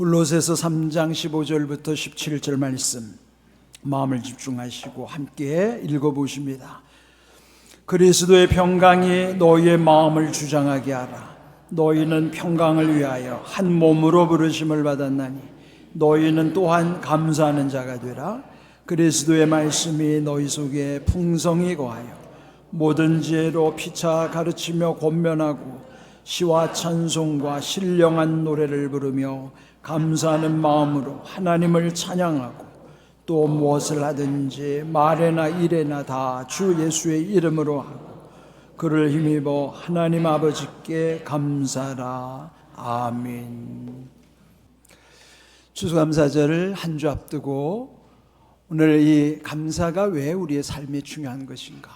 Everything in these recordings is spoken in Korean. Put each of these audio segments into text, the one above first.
골로새서 3장 15절부터 17절 말씀 마음을 집중하시고 함께 읽어보십니다. 그리스도의 평강이 너희의 마음을 주장하게 하라. 너희는 평강을 위하여 한 몸으로 부르심을 받았나니 너희는 또한 감사하는 자가 되라. 그리스도의 말씀이 너희 속에 풍성히 거하여 모든 지혜로 피차 가르치며 권면하고 시와 찬송과 신령한 노래를 부르며 감사하는 마음으로 하나님을 찬양하고 또 무엇을 하든지 말에나 일에나 다 주 예수의 이름으로 하고 그를 힘입어 하나님 아버지께 감사하라. 아멘. 추수감사절을 한 주 앞두고 오늘 이 감사가 왜 우리의 삶에 중요한 것인가,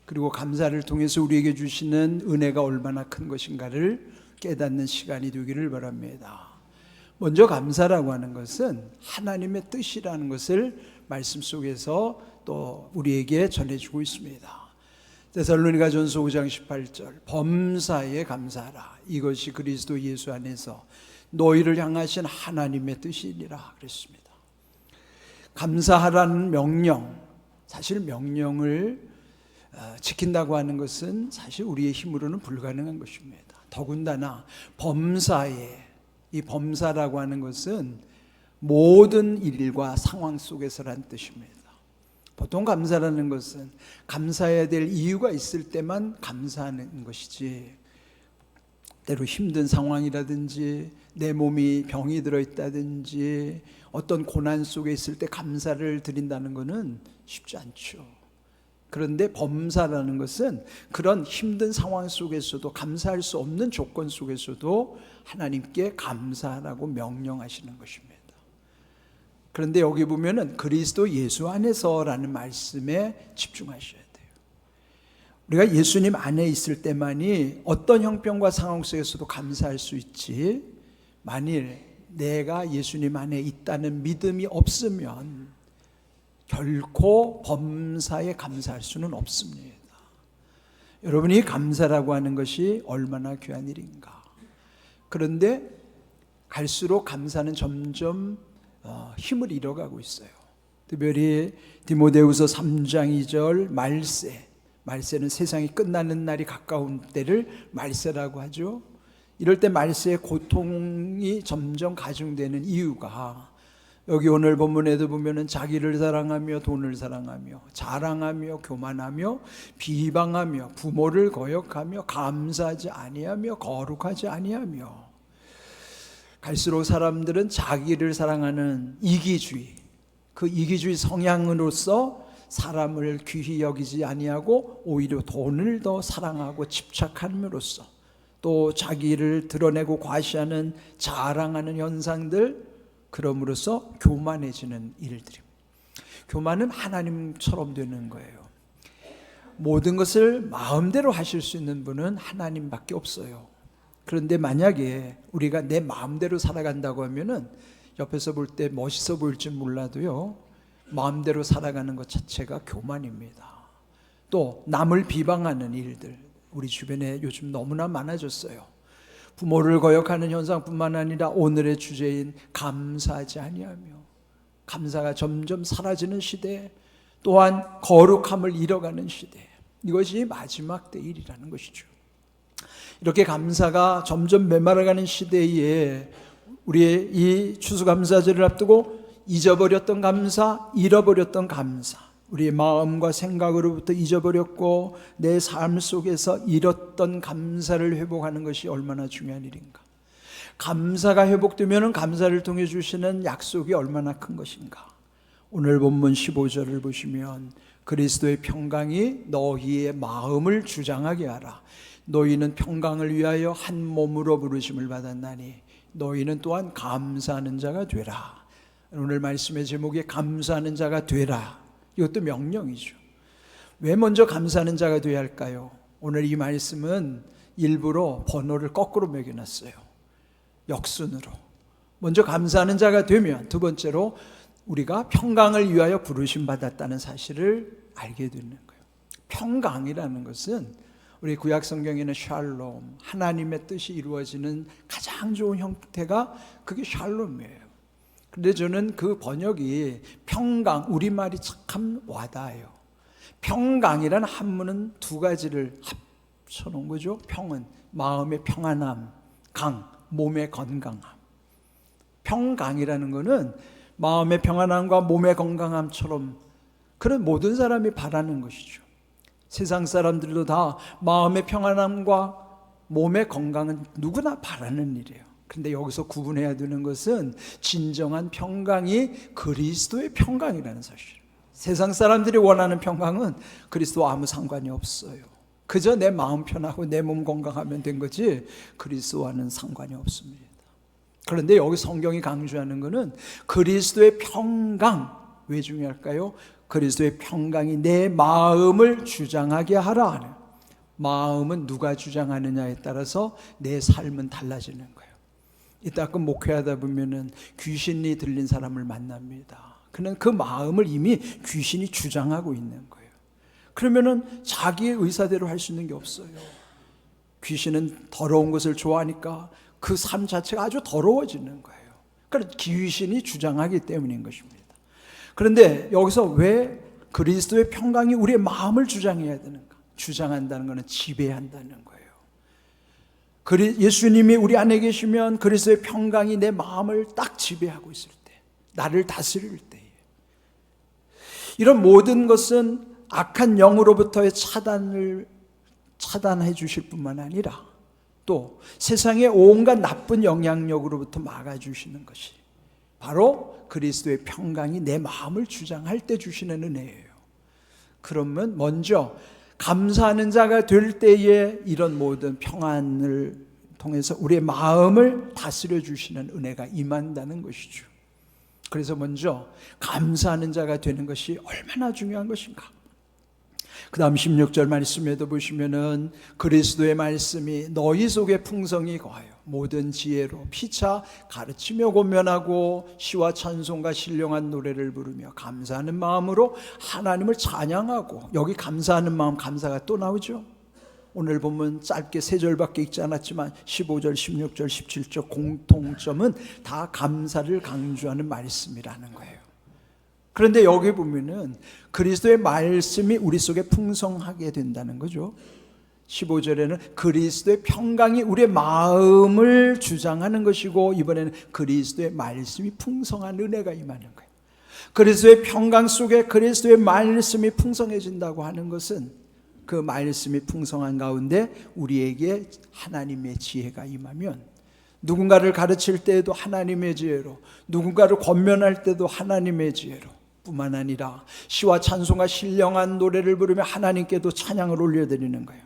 그리고 감사를 통해서 우리에게 주시는 은혜가 얼마나 큰 것인가를 깨닫는 시간이 되기를 바랍니다. 먼저 감사라고 하는 것은 하나님의 뜻이라는 것을 말씀 속에서 또 우리에게 전해주고 있습니다. 데살로니가전서 5장 18절 범사에 감사하라. 이것이 그리스도 예수 안에서 너희를 향하신 하나님의 뜻이니라 그랬습니다. 감사하라는 명령, 사실 명령을 지킨다고 하는 것은 사실 우리의 힘으로는 불가능한 것입니다. 더군다나 범사에, 이 범사라고 하는 것은 모든 일과 상황 속에서란 뜻입니다. 보통 감사라는 것은 감사해야 될 이유가 있을 때만 감사하는 것이지, 때로 힘든 상황이라든지 내 몸이 병이 들어있다든지 어떤 고난 속에 있을 때 감사를 드린다는 것은 쉽지 않죠. 그런데 범사라는 것은 그런 힘든 상황 속에서도, 감사할 수 없는 조건 속에서도 하나님께 감사하라고 명령하시는 것입니다. 그런데 여기 보면은 그리스도 예수 안에서라는 말씀에 집중하셔야 돼요. 우리가 예수님 안에 있을 때만이 어떤 형편과 상황 속에서도 감사할 수 있지, 만일 내가 예수님 안에 있다는 믿음이 없으면 결코 범사에 감사할 수는 없습니다. 여러분이 감사라고 하는 것이 얼마나 귀한 일인가. 그런데 갈수록 감사는 점점 힘을 잃어가고 있어요. 특별히 디모데후서 3장 2절 말세는 세상이 끝나는 날이 가까운 때를 말세라고 하죠. 이럴 때 말세의 고통이 점점 가중되는 이유가, 여기 오늘 본문에도 보면은 자기를 사랑하며 돈을 사랑하며 자랑하며 교만하며 비방하며 부모를 거역하며 감사하지 아니하며 거룩하지 아니하며, 갈수록 사람들은 자기를 사랑하는 이기주의, 그 이기주의 성향으로서 사람을 귀히 여기지 아니하고 오히려 돈을 더 사랑하고 집착함으로써 또 자기를 드러내고 과시하는 자랑하는 현상들, 그럼으로써 교만해지는 일들입니다. 교만은 하나님처럼 되는 거예요. 모든 것을 마음대로 하실 수 있는 분은 하나님밖에 없어요. 그런데 만약에 우리가 내 마음대로 살아간다고 하면은 옆에서 볼 때 멋있어 보일지 몰라도요, 마음대로 살아가는 것 자체가 교만입니다. 또 남을 비방하는 일들, 우리 주변에 요즘 너무나 많아졌어요. 부모를 거역하는 현상뿐만 아니라 오늘의 주제인 감사하지 아니하며, 감사가 점점 사라지는 시대, 또한 거룩함을 잃어가는 시대, 이것이 마지막 때일이라는 것이죠. 이렇게 감사가 점점 메말라가는 시대에 우리의 이 추수감사절을 앞두고 잊어버렸던 감사, 잃어버렸던 감사, 우리의 마음과 생각으로부터 잊어버렸고 내 삶 속에서 잃었던 감사를 회복하는 것이 얼마나 중요한 일인가. 감사가 회복되면 감사를 통해 주시는 약속이 얼마나 큰 것인가. 오늘 본문 15절을 보시면 그리스도의 평강이 너희의 마음을 주장하게 하라. 너희는 평강을 위하여 한 몸으로 부르심을 받았나니 너희는 또한 감사하는 자가 되라. 오늘 말씀의 제목이 감사하는 자가 되라. 이것도 명령이죠. 왜 먼저 감사하는 자가 되어야 할까요? 오늘 이 말씀은 일부러 번호를 거꾸로 매겨놨어요. 역순으로. 먼저 감사하는 자가 되면, 두 번째로 우리가 평강을 위하여 부르심 받았다는 사실을 알게 되는 거예요. 평강이라는 것은 우리 구약 성경에는 샬롬, 하나님의 뜻이 이루어지는 가장 좋은 형태가 그게 샬롬이에요. 그런데 저는 그 번역이 평강, 우리말이 참 와닿아요. 평강이라는 한문은 두 가지를 합쳐놓은 거죠. 평은 마음의 평안함, 강, 몸의 건강함. 평강이라는 것은 마음의 평안함과 몸의 건강함처럼 그런 모든 사람이 바라는 것이죠. 세상 사람들도 다 마음의 평안함과 몸의 건강은 누구나 바라는 일이에요. 그런데 여기서 구분해야 되는 것은 진정한 평강이 그리스도의 평강이라는 사실. 세상 사람들이 원하는 평강은 그리스도와 아무 상관이 없어요. 그저 내 마음 편하고 내 몸 건강하면 된 거지 그리스도와는 상관이 없습니다. 그런데 여기 성경이 강조하는 것은 그리스도의 평강. 왜 중요할까요? 그리스도의 평강이 내 마음을 주장하게 하라. 마음은 누가 주장하느냐에 따라서 내 삶은 달라지는 거예요. 이따 그 목회하다 보면은 귀신이 들린 사람을 만납니다. 그는 그 마음을 이미 귀신이 주장하고 있는 거예요. 그러면은 자기의 의사대로 할 수 있는 게 없어요. 귀신은 더러운 것을 좋아하니까 그 삶 자체가 아주 더러워지는 거예요. 그러니까 귀신이 주장하기 때문인 것입니다. 그런데 여기서 왜 그리스도의 평강이 우리의 마음을 주장해야 되는가? 주장한다는 것은 지배한다는 거예요. 예수님이 우리 안에 계시면 그리스도의 평강이 내 마음을 딱 지배하고 있을 때, 나를 다스릴 때에, 이런 모든 것은 악한 영으로부터의 차단해 주실 뿐만 아니라 또 세상의 온갖 나쁜 영향력으로부터 막아주시는 것이 바로 그리스도의 평강이 내 마음을 주장할 때 주시는 은혜예요. 그러면 먼저 감사하는 자가 될 때에 이런 모든 평안을 통해서 우리의 마음을 다스려 주시는 은혜가 임한다는 것이죠. 그래서 먼저 감사하는 자가 되는 것이 얼마나 중요한 것인가. 그 다음 16절 말씀에도 보시면은 그리스도의 말씀이 너희 속에 풍성히 거하여 모든 지혜로 피차 가르치며 권면하고 시와 찬송과 신령한 노래를 부르며 감사하는 마음으로 하나님을 찬양하고, 여기 감사하는 마음, 감사가 또 나오죠. 오늘 보면 짧게 3절밖에 읽지 않았지만 15절, 16절, 17절 공통점은 다 감사를 강조하는 말씀이라는 거예요. 그런데 여기 보면은 그리스도의 말씀이 우리 속에 풍성하게 된다는 거죠. 15절에는 그리스도의 평강이 우리의 마음을 주장하는 것이고, 이번에는 그리스도의 말씀이 풍성한 은혜가 임하는 거예요. 그리스도의 평강 속에 그리스도의 말씀이 풍성해진다고 하는 것은 그 말씀이 풍성한 가운데 우리에게 하나님의 지혜가 임하면, 누군가를 가르칠 때에도 하나님의 지혜로, 누군가를 권면할 때도 하나님의 지혜로, 뿐만 아니라 시와 찬송과 신령한 노래를 부르며 하나님께도 찬양을 올려드리는 거예요.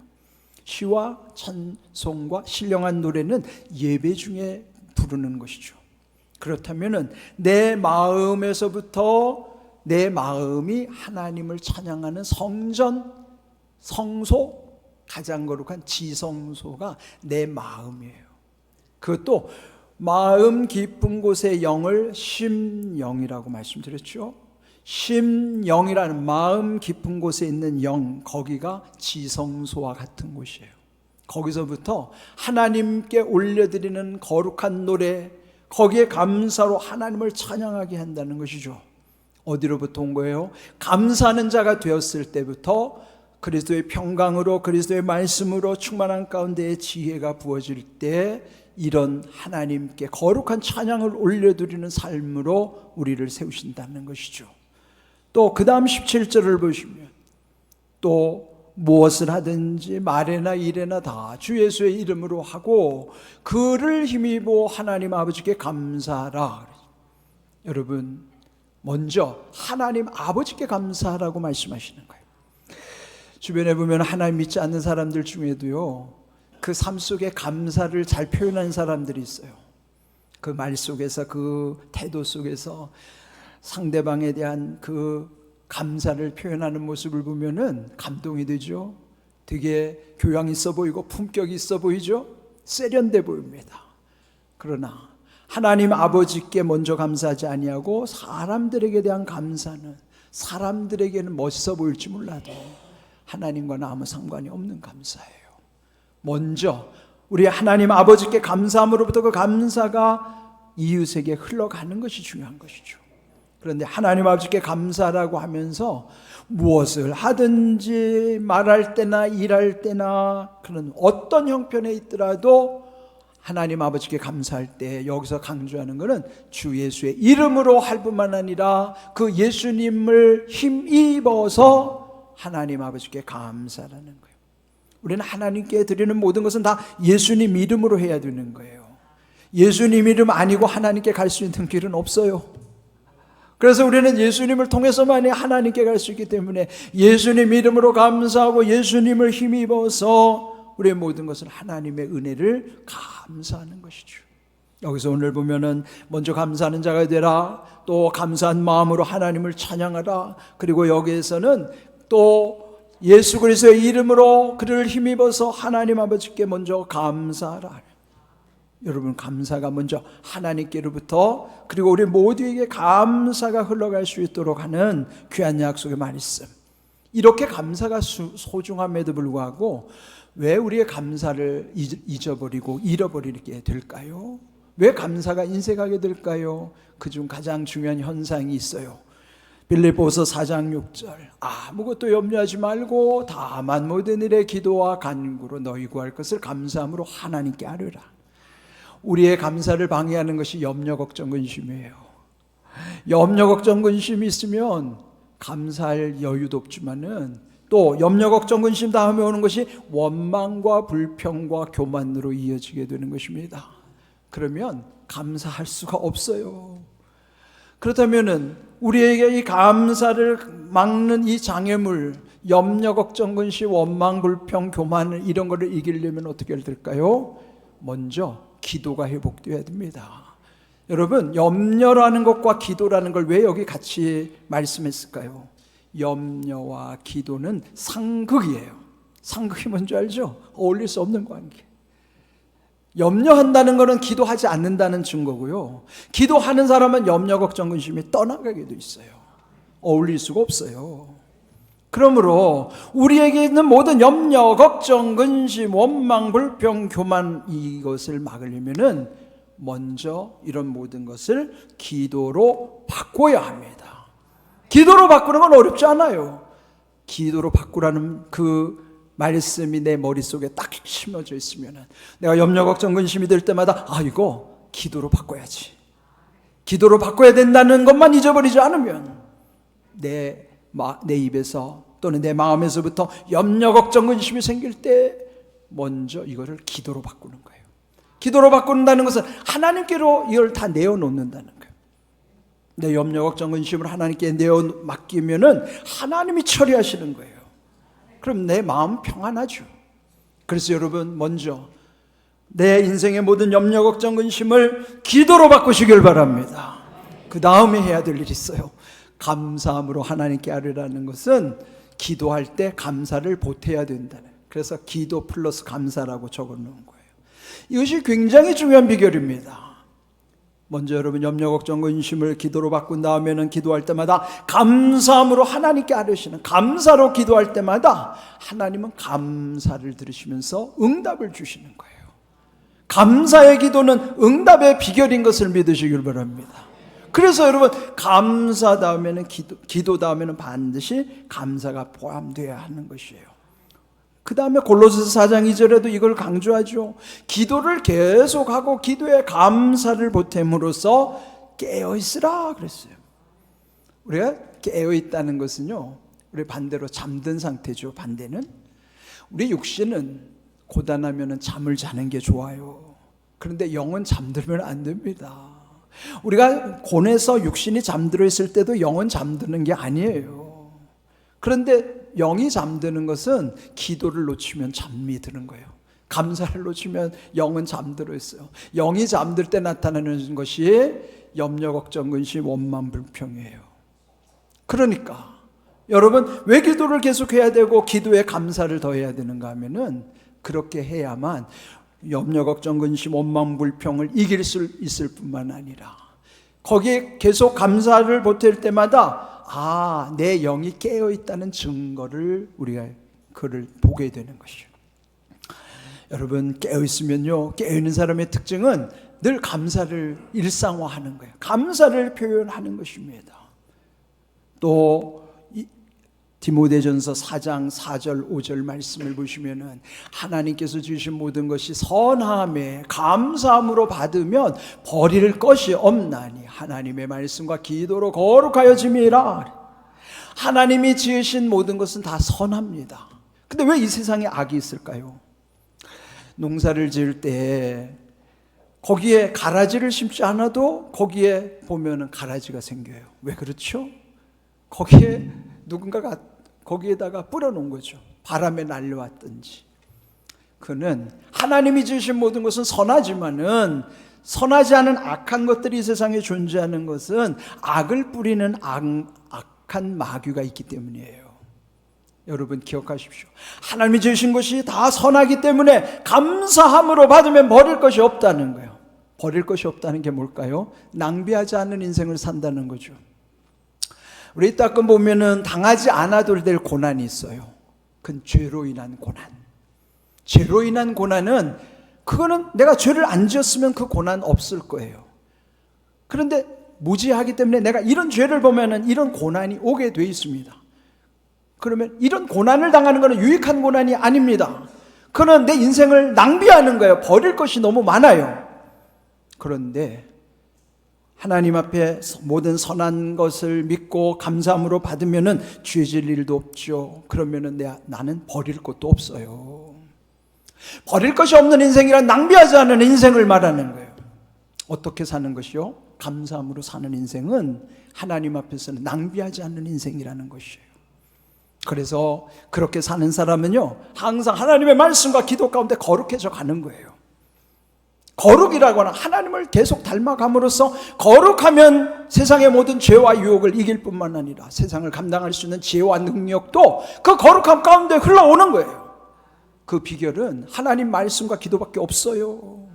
시와 찬송과 신령한 노래는 예배 중에 부르는 것이죠. 그렇다면 내 마음에서부터 내 마음이 하나님을 찬양하는 성전, 성소, 가장 거룩한 지성소가 내 마음이에요. 그것도 마음 깊은 곳의 영을 심영이라고 말씀드렸죠. 심영이라는 마음 깊은 곳에 있는 영, 거기가 지성소와 같은 곳이에요. 거기서부터 하나님께 올려드리는 거룩한 노래, 거기에 감사로 하나님을 찬양하게 한다는 것이죠. 어디로부터 온 거예요? 감사하는 자가 되었을 때부터 그리스도의 평강으로, 그리스도의 말씀으로 충만한 가운데에 지혜가 부어질 때 이런 하나님께 거룩한 찬양을 올려드리는 삶으로 우리를 세우신다는 것이죠. 또 그 다음 17절을 보시면 또 무엇을 하든지 말에나 일에나 다 주 예수의 이름으로 하고 그를 힘입어 하나님 아버지께 감사하라. 여러분, 먼저 하나님 아버지께 감사하라고 말씀하시는 거예요. 주변에 보면 하나님 믿지 않는 사람들 중에도요, 그 삶 속에 감사를 잘 표현하는 사람들이 있어요. 그 말 속에서, 그 태도 속에서 상대방에 대한 그 감사를 표현하는 모습을 보면은 감동이 되죠. 되게 교양 있어 보이고 품격 있어 보이죠. 세련돼 보입니다. 그러나 하나님 아버지께 먼저 감사하지 아니하고 사람들에게 대한 감사는 사람들에게는 멋있어 보일지 몰라도 하나님과는 아무 상관이 없는 감사예요. 먼저 우리 하나님 아버지께 감사함으로부터 그 감사가 이웃에게 흘러가는 것이 중요한 것이죠. 그런데 하나님 아버지께 감사라고 하면서 무엇을 하든지 말할 때나 일할 때나 그런 어떤 형편에 있더라도 하나님 아버지께 감사할 때 여기서 강조하는 것은 주 예수의 이름으로 할 뿐만 아니라 그 예수님을 힘입어서 하나님 아버지께 감사라는 거예요. 우리는 하나님께 드리는 모든 것은 다 예수님 이름으로 해야 되는 거예요. 예수님 이름 아니고 하나님께 갈 수 있는 길은 없어요. 그래서 우리는 예수님을 통해서만이 하나님께 갈 수 있기 때문에 예수님 이름으로 감사하고 예수님을 힘입어서 우리의 모든 것은 하나님의 은혜를 감사하는 것이죠. 여기서 오늘 보면은 먼저 감사하는 자가 되라, 또 감사한 마음으로 하나님을 찬양하라, 그리고 여기에서는 또 예수 그리스도의 이름으로 그를 힘입어서 하나님 아버지께 먼저 감사하라. 여러분, 감사가 먼저 하나님께로부터 그리고 우리 모두에게 감사가 흘러갈 수 있도록 하는 귀한 약속의 말씀. 이렇게 감사가 소중함에도 불구하고 왜 우리의 감사를 잊어버리고 잃어버리게 될까요? 왜 감사가 인색하게 될까요? 그중 가장 중요한 현상이 있어요. 빌립보서 4장 6절, 아무것도 염려하지 말고 다만 모든 일에 기도와 간구로 너희 구할 것을 감사함으로 하나님께 아뢰라. 우리의 감사를 방해하는 것이 염려, 걱정, 근심이에요. 염려, 걱정, 근심이 있으면 감사할 여유도 없지만은 또 염려, 걱정, 근심 다음에 오는 것이 원망과 불평과 교만으로 이어지게 되는 것입니다. 그러면 감사할 수가 없어요. 그렇다면은 우리에게 이 감사를 막는 이 장애물, 염려, 걱정, 근심, 원망, 불평, 교만, 이런 거를 이기려면 어떻게 해야 될까요? 먼저 기도가 회복되어야 됩니다. 여러분, 염려라는 것과 기도라는 걸 왜 여기 같이 말씀했을까요? 염려와 기도는 상극이에요. 상극이 뭔지 알죠? 어울릴 수 없는 관계. 염려한다는 것은 기도하지 않는다는 증거고요, 기도하는 사람은 염려, 걱정, 근심이 떠나가게 돼 있어요. 어울릴 수가 없어요. 그러므로 우리에게 있는 모든 염려, 걱정, 근심, 원망, 불평, 교만, 이것을 막으려면은 먼저 이런 모든 것을 기도로 바꿔야 합니다. 기도로 바꾸는 건 어렵지 않아요. 기도로 바꾸라는 그 말씀이 내 머릿속에 딱 심어져 있으면은 내가 염려, 걱정, 근심이 될 때마다 이거 기도로 바꿔야지, 기도로 바꿔야 된다는 것만 잊어버리지 않으면 내 입에서 또는 내 마음에서부터 염려, 걱정, 근심이 생길 때 먼저 이거를 기도로 바꾸는 거예요. 기도로 바꾼다는 것은 하나님께로 이걸 다 내어놓는다는 거예요. 내 염려, 걱정, 근심을 하나님께 맡기면은 하나님이 처리하시는 거예요. 그럼 내 마음 평안하죠. 그래서 여러분, 먼저 내 인생의 모든 염려, 걱정, 근심을 기도로 바꾸시길 바랍니다. 그 다음에 해야 될 일이 있어요. 감사함으로 하나님께 아뢰라는 것은 기도할 때 감사를 보태야 된다는, 그래서 기도 플러스 감사라고 적어놓은 거예요. 이것이 굉장히 중요한 비결입니다. 먼저 여러분, 염려, 걱정, 근심을 기도로 바꾼 다음에는 기도할 때마다 감사함으로 하나님께 아뢰시는, 감사로 기도할 때마다 하나님은 감사를 들으시면서 응답을 주시는 거예요. 감사의 기도는 응답의 비결인 것을 믿으시길 바랍니다. 그래서 여러분, 감사 다음에는 기도 다음에는 반드시 감사가 포함되어야 하는 것이에요. 그 다음에 골로새서 4장 2절에도 이걸 강조하죠. 기도를 계속하고 기도에 감사를 보탬으로써 깨어있으라 그랬어요. 우리가 깨어있다는 것은요, 우리 반대로 잠든 상태죠. 반대는 우리 육신은 고단하면 잠을 자는 게 좋아요. 그런데 영은 잠들면 안 됩니다. 우리가 곤해서 육신이 잠들어 있을 때도 영은 잠드는 게 아니에요. 그런데 영이 잠드는 것은 기도를 놓치면 잠이 드는 거예요. 감사를 놓치면 영은 잠들어 있어요. 영이 잠들 때 나타나는 것이 염려, 걱정, 근심, 원망, 불평이에요. 그러니까 여러분, 왜 기도를 계속해야 되고 기도에 감사를 더해야 되는가 하면은 그렇게 해야만 염려, 걱정, 근심, 원망, 불평을 이길 수 있을 뿐만 아니라 거기에 계속 감사를 보탤 때마다 내 영이 깨어있다는 증거를 우리가 그를 보게 되는 것이죠. 여러분 깨어있으면요, 깨어있는 사람의 특징은 늘 감사를 일상화하는 거예요. 감사를 표현하는 것입니다. 또 디모데전서 4장 4절 5절 말씀을 보시면은 하나님께서 주신 모든 것이 선함에 감사함으로 받으면 버릴 것이 없나니 하나님의 말씀과 기도로 거룩하여짐이라. 하나님이 지으신 모든 것은 다 선합니다. 근데 왜 이 세상에 악이 있을까요? 농사를 지을 때 거기에 가라지를 심지 않아도 거기에 보면은 가라지가 생겨요. 왜 그렇죠? 거기에 누군가가 거기에다가 뿌려놓은 거죠. 바람에 날려왔든지. 그는 하나님이 지으신 모든 것은 선하지만은 선하지 않은 악한 것들이 이 세상에 존재하는 것은 악을 뿌리는 악한 마귀가 있기 때문이에요. 여러분 기억하십시오. 하나님이 지으신 것이 다 선하기 때문에 감사함으로 받으면 버릴 것이 없다는 거예요. 버릴 것이 없다는 게 뭘까요? 낭비하지 않는 인생을 산다는 거죠. 우리 가끔 보면은 당하지 않아도 될 고난이 있어요. 그건 죄로 인한 고난. 죄로 인한 고난은 그거는 내가 죄를 안 지었으면 그 고난 없을 거예요. 그런데 무지하기 때문에 내가 이런 죄를 보면은 이런 고난이 오게 돼 있습니다. 그러면 이런 고난을 당하는 것은 유익한 고난이 아닙니다. 그는 내 인생을 낭비하는 거예요. 버릴 것이 너무 많아요. 그런데 하나님 앞에 모든 선한 것을 믿고 감사함으로 받으면은 죄질 일도 없죠. 그러면은 나는 버릴 것도 없어요. 버릴 것이 없는 인생이란 낭비하지 않은 인생을 말하는 거예요. 어떻게 사는 것이요? 감사함으로 사는 인생은 하나님 앞에서는 낭비하지 않는 인생이라는 것이에요. 그래서 그렇게 사는 사람은요, 항상 하나님의 말씀과 기도 가운데 거룩해져 가는 거예요. 거룩이라고 하는 하나님을 계속 닮아감으로써 거룩하면 세상의 모든 죄와 유혹을 이길 뿐만 아니라 세상을 감당할 수 있는 지혜와 능력도 그 거룩함 가운데 흘러오는 거예요. 그 비결은 하나님 말씀과 기도밖에 없어요.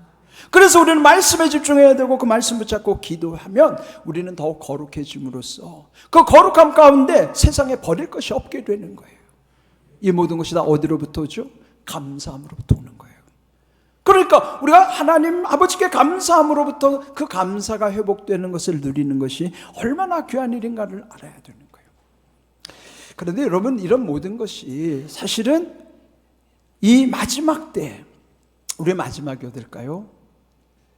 그래서 우리는 말씀에 집중해야 되고 그 말씀 붙잡고 기도하면 우리는 더욱 거룩해짐으로써 그 거룩함 가운데 세상에 버릴 것이 없게 되는 거예요. 이 모든 것이 다 어디로부터 오죠? 감사함으로부터 오는 거예요. 그러니까 우리가 하나님 아버지께 감사함으로부터 그 감사가 회복되는 것을 누리는 것이 얼마나 귀한 일인가를 알아야 되는 거예요. 그런데 여러분, 이런 모든 것이 사실은 이 마지막 때, 우리의 마지막이 어딜까요?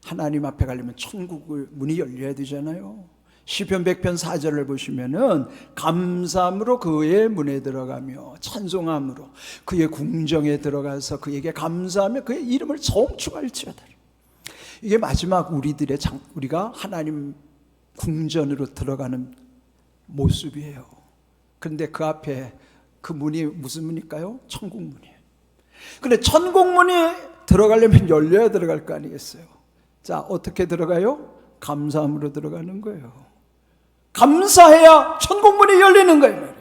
하나님 앞에 가려면 천국의 문이 열려야 되잖아요. 시편 100편 4절을 보시면은 감사함으로 그의 문에 들어가며 찬송함으로 그의 궁정에 들어가서 그에게 감사하며 그의 이름을 송축할지어다. 이게 마지막 우리가 하나님 궁전으로 들어가는 모습이에요. 그런데 그 앞에 그 문이 무슨 문일까요? 천국 문이에요. 그런데 천국 문이 들어가려면 열려야 들어갈 거 아니겠어요? 자, 어떻게 들어가요? 감사함으로 들어가는 거예요. 감사해야 천국문이 열리는 거예요.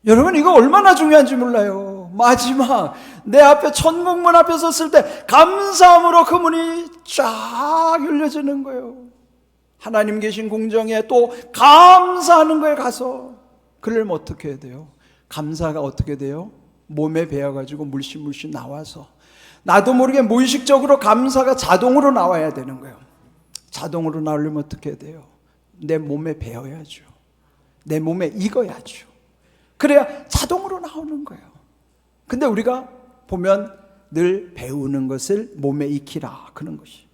여러분, 이거 얼마나 중요한지 몰라요. 마지막 내 앞에 천국문 앞에 섰을 때 감사함으로 그 문이 쫙 열려지는 거예요. 하나님 계신 궁정에 또 감사하는 거에 가서 그러려면 어떻게 해야 돼요? 감사가 어떻게 돼요? 몸에 배어가지고 물씬 나와서 나도 모르게 무의식적으로 감사가 자동으로 나와야 되는 거예요. 자동으로 나오려면 어떻게 해야 돼요? 내 몸에 배어야죠. 내 몸에 익어야죠. 그래야 자동으로 나오는 거예요. 근데 우리가 보면 늘 배우는 것을 몸에 익히라 그런 것이.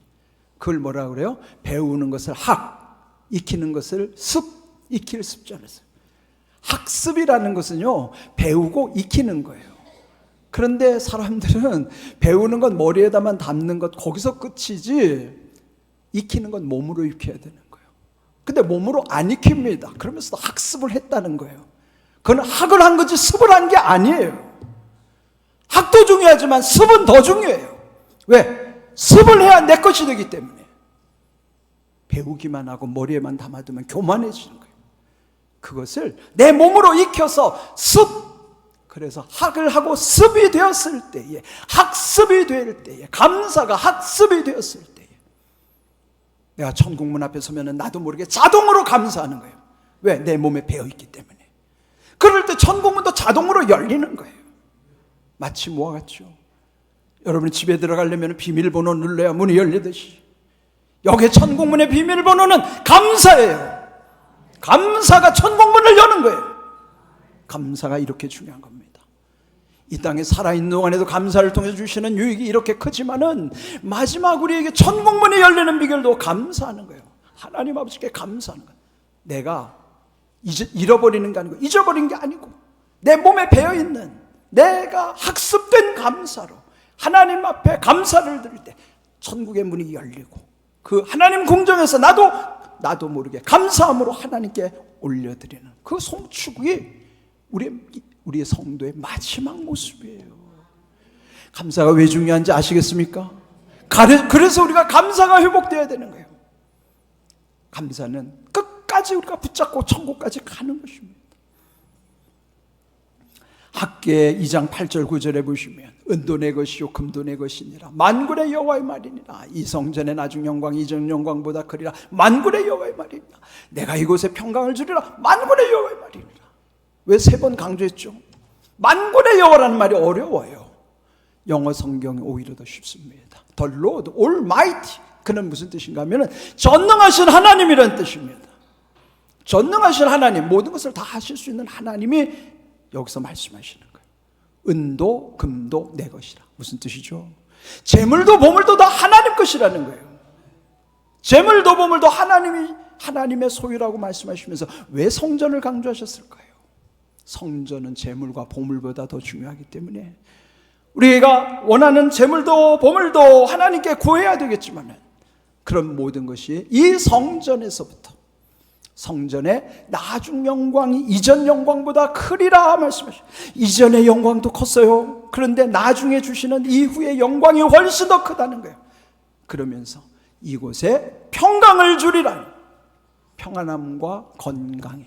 그걸 뭐라 그래요? 배우는 것을 학, 익히는 것을 습, 익힐 습자를 써요. 학습이라는 것은요, 배우고 익히는 거예요. 그런데 사람들은 배우는 건 머리에다만 담는 것, 거기서 끝이지 익히는 건 몸으로 익혀야 되는 거예요. 근데 몸으로 안 익힙니다. 그러면서 학습을 했다는 거예요. 그건 학을 한 거지 습을 한 게 아니에요. 학도 중요하지만 습은 더 중요해요. 왜? 습을 해야 내 것이 되기 때문에. 배우기만 하고 머리에만 담아두면 교만해지는 거예요. 그것을 내 몸으로 익혀서 습, 그래서 학을 하고 습이 되었을 때에, 학습이 될 때에, 감사가 학습이 되었을 때에 내가 천국문 앞에 서면 나도 모르게 자동으로 감사하는 거예요. 왜? 내 몸에 배어있기 때문에. 그럴 때 천국문도 자동으로 열리는 거예요. 마치 뭐와 같죠? 여러분이 집에 들어가려면 비밀번호 눌러야 문이 열리듯이 여기 천국문의 비밀번호는 감사예요. 감사가 천국문을 여는 거예요. 감사가 이렇게 중요한 겁니다. 이 땅에 살아있는 동안에도 감사를 통해서 주시는 유익이 이렇게 크지만은 마지막 우리에게 천국문이 열리는 비결도 감사하는 거예요. 하나님 아버지께 감사하는 거예요. 내가 잃어버리는 게 아니고 잊어버린 게 아니고 내 몸에 배어있는 내가 학습된 감사로 하나님 앞에 감사를 드릴 때 천국의 문이 열리고 그 하나님 궁정에서 나도 모르게 감사함으로 하나님께 올려드리는 그 송축이 우리의 성도의 마지막 모습이에요. 감사가 왜 중요한지 아시겠습니까? 그래서 우리가 감사가 회복되어야 되는 거예요. 감사는 끝까지 우리가 붙잡고 천국까지 가는 것입니다. 학계 2장 8절 9절에 보시면 은도 내 것이요 금도 내 것이니라 만군의 여호와의 말이니라 이 성전의 나중 영광 이전 영광보다 크리라 만군의 여호와의 말이니라 내가 이곳에 평강을 주리라 만군의 여호와의 말이니라. 왜 3번 강조했죠? 만군의 여호와라는 말이 어려워요. 영어 성경이 오히려 더 쉽습니다. The Lord Almighty. 그는 무슨 뜻인가 하면 전능하신 하나님이라는 뜻입니다. 전능하신 하나님, 모든 것을 다 하실 수 있는 하나님이 여기서 말씀하시는 거예요. 은도 금도 내 것이라. 무슨 뜻이죠? 재물도 보물도 다 하나님 것이라는 거예요. 재물도 보물도 하나님의 소유라고 말씀하시면서 왜 성전을 강조하셨을까요? 성전은 재물과 보물보다 더 중요하기 때문에 우리가 원하는 재물도 보물도 하나님께 구해야 되겠지만 그런 모든 것이 이 성전에서부터 성전의 나중 영광이 이전 영광보다 크리라 말씀하시죠. 이전의 영광도 컸어요. 그런데 나중에 주시는 이후의 영광이 훨씬 더 크다는 거예요. 그러면서 이곳에 평강을 주리라. 평안함과 건강에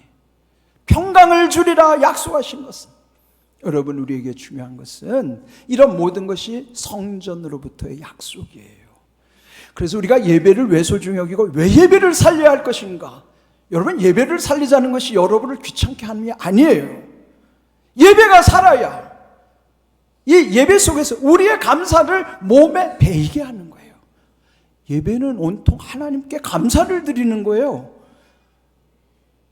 평강을 주리라 약속하신 것은 여러분 우리에게 중요한 것은 이런 모든 것이 성전으로부터의 약속이에요. 그래서 우리가 예배를 왜 소중히 여기고 왜 예배를 살려야 할 것인가? 여러분 예배를 살리자는 것이 여러분을 귀찮게 하는 게 아니에요. 예배가 살아야 이 예배 속에서 우리의 감사를 몸에 배이게 하는 거예요. 예배는 온통 하나님께 감사를 드리는 거예요.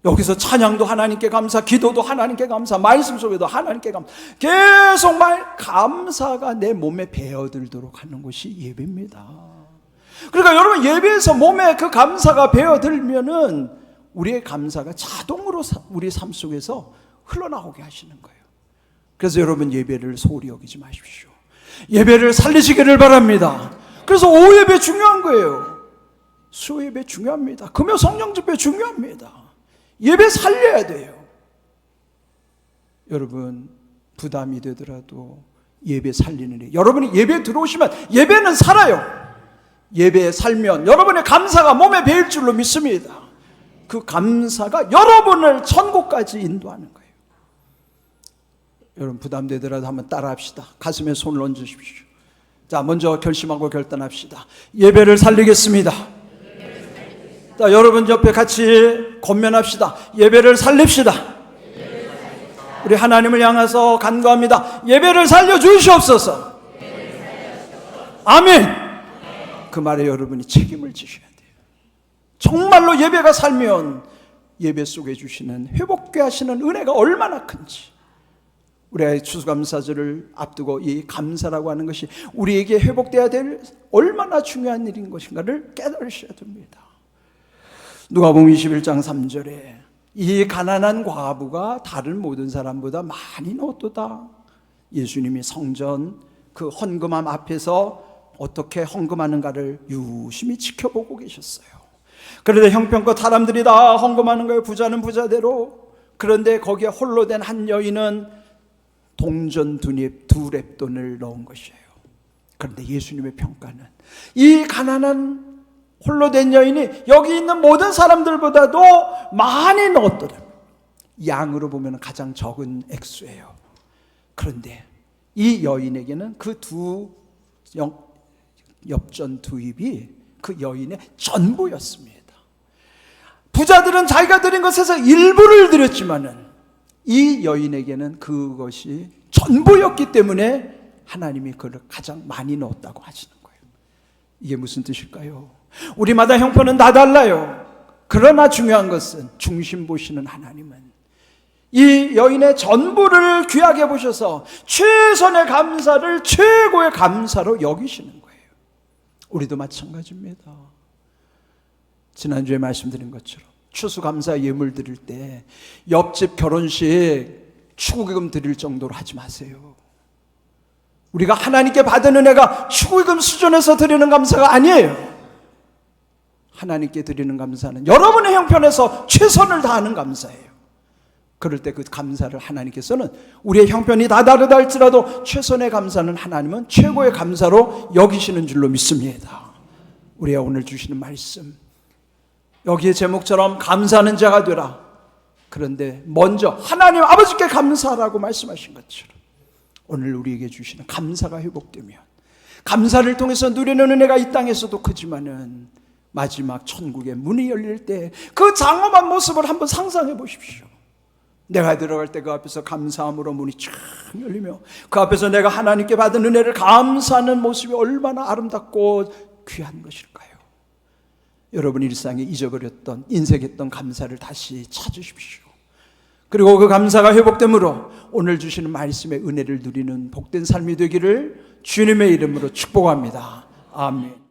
여기서 찬양도 하나님께 감사, 기도도 하나님께 감사, 말씀 속에도 하나님께 감사, 계속 감사가 내 몸에 배어들도록 하는 것이 예배입니다. 그러니까 여러분 예배에서 몸에 그 감사가 배어들면은 우리의 감사가 자동으로 우리 삶 속에서 흘러나오게 하시는 거예요. 그래서 여러분 예배를 소홀히 여기지 마십시오. 예배를 살리시기를 바랍니다. 그래서 오예배 중요한 거예요. 수요예배 중요합니다. 금요 성령집회 중요합니다. 예배 살려야 돼요. 여러분 부담이 되더라도 예배 살리는 일. 여러분이 예배 들어오시면 예배는 살아요. 예배에 살면 여러분의 감사가 몸에 배일 줄로 믿습니다. 그 감사가 여러분을 천국까지 인도하는 거예요. 여러분 부담되더라도 한번 따라합시다. 가슴에 손을 얹으십시오. 자, 먼저 결심하고 결단합시다. 예배를 살리겠습니다. 자, 여러분 옆에 같이 권면합시다. 예배를 살립시다. 우리 하나님을 향해서 간구합니다. 예배를 살려주시옵소서. 아멘. 그 말에 여러분이 책임을 지셔야 돼요. 정말로 예배가 살면 예배 속에 주시는 회복케 하시는 은혜가 얼마나 큰지, 우리의 추수감사절을 앞두고 이 감사라고 하는 것이 우리에게 회복되어야 될 얼마나 중요한 일인 것인가를 깨달으셔야 됩니다. 누가복음 21장 3절에 이 가난한 과부가 다른 모든 사람보다 많이 넣었도다. 예수님이 성전 그 헌금함 앞에서 어떻게 헌금하는가를 유심히 지켜보고 계셨어요. 그런데 형편껏 사람들이 다 헌금하는 거예요. 부자는 부자대로. 그런데 거기에 홀로 된 한 여인은 동전 두 랩돈을 넣은 것이에요. 그런데 예수님의 평가는 이 가난한 홀로 된 여인이 여기 있는 모든 사람들보다도 많이 넣었더라. 양으로 보면 가장 적은 액수예요. 그런데 이 여인에게는 그 엽전 두 입이 그 여인의 전부였습니다. 부자들은 자기가 드린 것에서 일부를 드렸지만은 이 여인에게는 그것이 전부였기 때문에 하나님이 그걸 가장 많이 넣었다고 하시는 거예요. 이게 무슨 뜻일까요? 우리마다 형편은 다 달라요. 그러나 중요한 것은 중심 보시는 하나님은 이 여인의 전부를 귀하게 보셔서 최선의 감사를 최고의 감사로 여기시는 거예요. 우리도 마찬가지입니다. 지난주에 말씀드린 것처럼 추수감사 예물 드릴 때 옆집 결혼식 축의금 드릴 정도로 하지 마세요. 우리가 하나님께 받은 은혜가 축의금 수준에서 드리는 감사가 아니에요. 하나님께 드리는 감사는 여러분의 형편에서 최선을 다하는 감사예요. 그럴 때 그 감사를 하나님께서는 우리의 형편이 다 다르다 할지라도 최선의 감사는 하나님은 최고의 감사로 여기시는 줄로 믿습니다. 우리가 오늘 주시는 말씀, 여기에 제목처럼 감사하는 자가 되라. 그런데 먼저 하나님 아버지께 감사하라고 말씀하신 것처럼 오늘 우리에게 주시는 감사가 회복되면 감사를 통해서 누리는 은혜가 이 땅에서도 크지만은 마지막 천국의 문이 열릴 때 그 장엄한 모습을 한번 상상해 보십시오. 내가 들어갈 때 그 앞에서 감사함으로 문이 쫙 열리며 그 앞에서 내가 하나님께 받은 은혜를 감사하는 모습이 얼마나 아름답고 귀한 것일까요? 여러분 일상에 잊어버렸던 인색했던 감사를 다시 찾으십시오. 그리고 그 감사가 회복됨으로 오늘 주시는 말씀의 은혜를 누리는 복된 삶이 되기를 주님의 이름으로 축복합니다. 아멘.